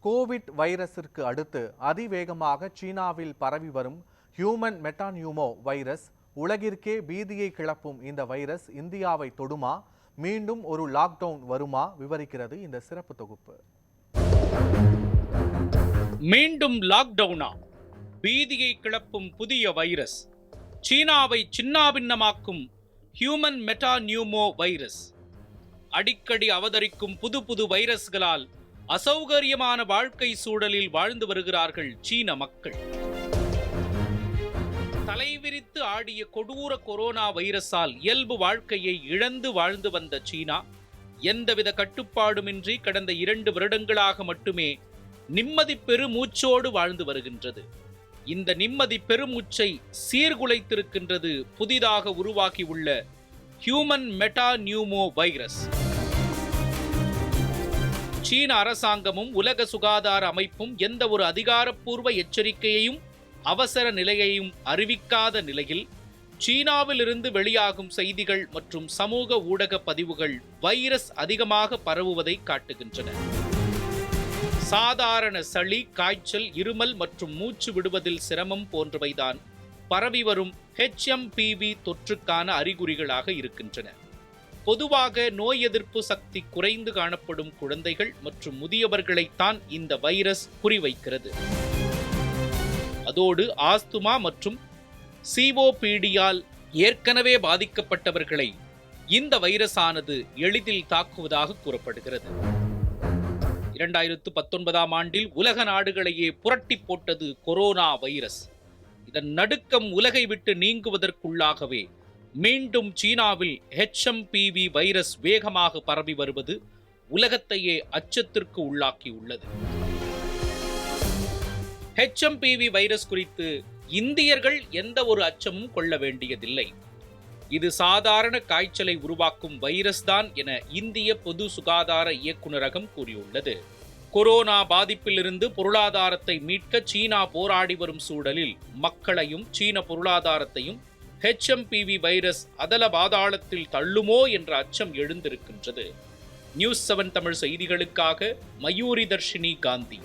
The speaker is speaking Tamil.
கோவிட் வைரஸிற்கு அடுத்து அதிவேகமாக சீனாவில் பரவி வரும் ஹியூமன் மெட்டானியூமோ வைரஸ் உலகிற்கே பீதியை கிளப்பும் இந்த வைரஸ் இந்தியாவை தொடுமா? மீண்டும் ஒரு லாக்டவுன் வருமா? விவரிக்கிறது இந்த சிறப்பு தொகுப்பு. மீண்டும் லாக்டவுனா? பீதியை கிளப்பும் புதிய வைரஸ், சீனாவை சின்னாபின்னமாக்கும் ஹியூமன் மெட்டானியூமோ வைரஸ். அடிக்கடி அவதரிக்கும் புது புது வைரஸ்களால் அசௌகரியமான வாழ்க்கை சூழலில் வாழ்ந்து வருகிறார்கள் சீன மக்கள். தலைவிரித்து ஆடிய கொடூர கொரோனா வைரஸால் இயல்பு வாழ்க்கையை இழந்து வாழ்ந்து வந்த சீனா எந்தவித கட்டுப்பாடுமின்றி கடந்த 2 வருடங்களாக மட்டுமே நிம்மதி பெருமூச்சோடு வாழ்ந்து வருகின்றது. இந்த நிம்மதி பெருமூச்சை சீர்குலைத்திருக்கின்றது புதிதாக உருவாகியுள்ள ஹியூமன் மெட்டானியூமோ வைரஸ். சீன அரசாங்கமும் உலக சுகாதார அமைப்பும் எந்த ஒரு அதிகாரப்பூர்வ எச்சரிக்கையையும் அவசர நிலையையும் அறிவிக்காத நிலையில் சீனாவில் இருந்து வெளியாகும் செய்திகள் மற்றும் சமூக ஊடக பதிவுகள் வைரஸ் அதிகமாக பரவுவதை காட்டுகின்றன. சாதாரண சளி, காய்ச்சல், இருமல் மற்றும் மூச்சு விடுவதில் சிரமம் போன்றவைதான் பரவி வரும் HMPV தொற்றுக்கான அறிகுறிகளாக இருக்கின்றன. பொதுவாக நோய் எதிர்ப்பு சக்தி குறைந்து காணப்படும் குழந்தைகள் மற்றும் முதியவர்களைத்தான் இந்த வைரஸ் குறிவைக்கிறது. அதோடு ஆஸ்துமா மற்றும் COPDயால் ஏற்கனவே பாதிக்கப்பட்டவர்களை இந்த வைரஸானது எளிதில் தாக்குவதாக கூறப்படுகிறது. 2019ஆம் ஆண்டில் உலக நாடுகளையே புரட்டி போட்டது கொரோனா வைரஸ். இதன் நடுக்கம் உலகை விட்டு நீங்குவதற்குள்ளாகவே மீண்டும் சீனாவில் HMPV வைரஸ் வேகமாக பரவி வருவது உலகத்தையே அச்சத்திற்கு உள்ளாக்கியுள்ளது. HMPV வைரஸ் குறித்து இந்தியர்கள் எந்த ஒரு அச்சமும் கொள்ள வேண்டியதில்லை. இது சாதாரண காய்ச்சலை உருவாக்கும் வைரஸ் தான் என இந்திய பொது சுகாதார இயக்குநரகம் கூறியுள்ளது. கொரோனா பாதிப்பிலிருந்து பொருளாதாரத்தை மீட்க சீனா போராடி வரும் சூழலில் மக்களையும் சீன பொருளாதாரத்தையும் HMPV வைரஸ் அதல பாதாளத்தில் தள்ளுமோ என்ற அச்சம் எழுந்திருக்கின்றது. நியூஸ் 7 தமிழ் செய்திகளுக்காக மயூரி தர்ஷினி காந்தி.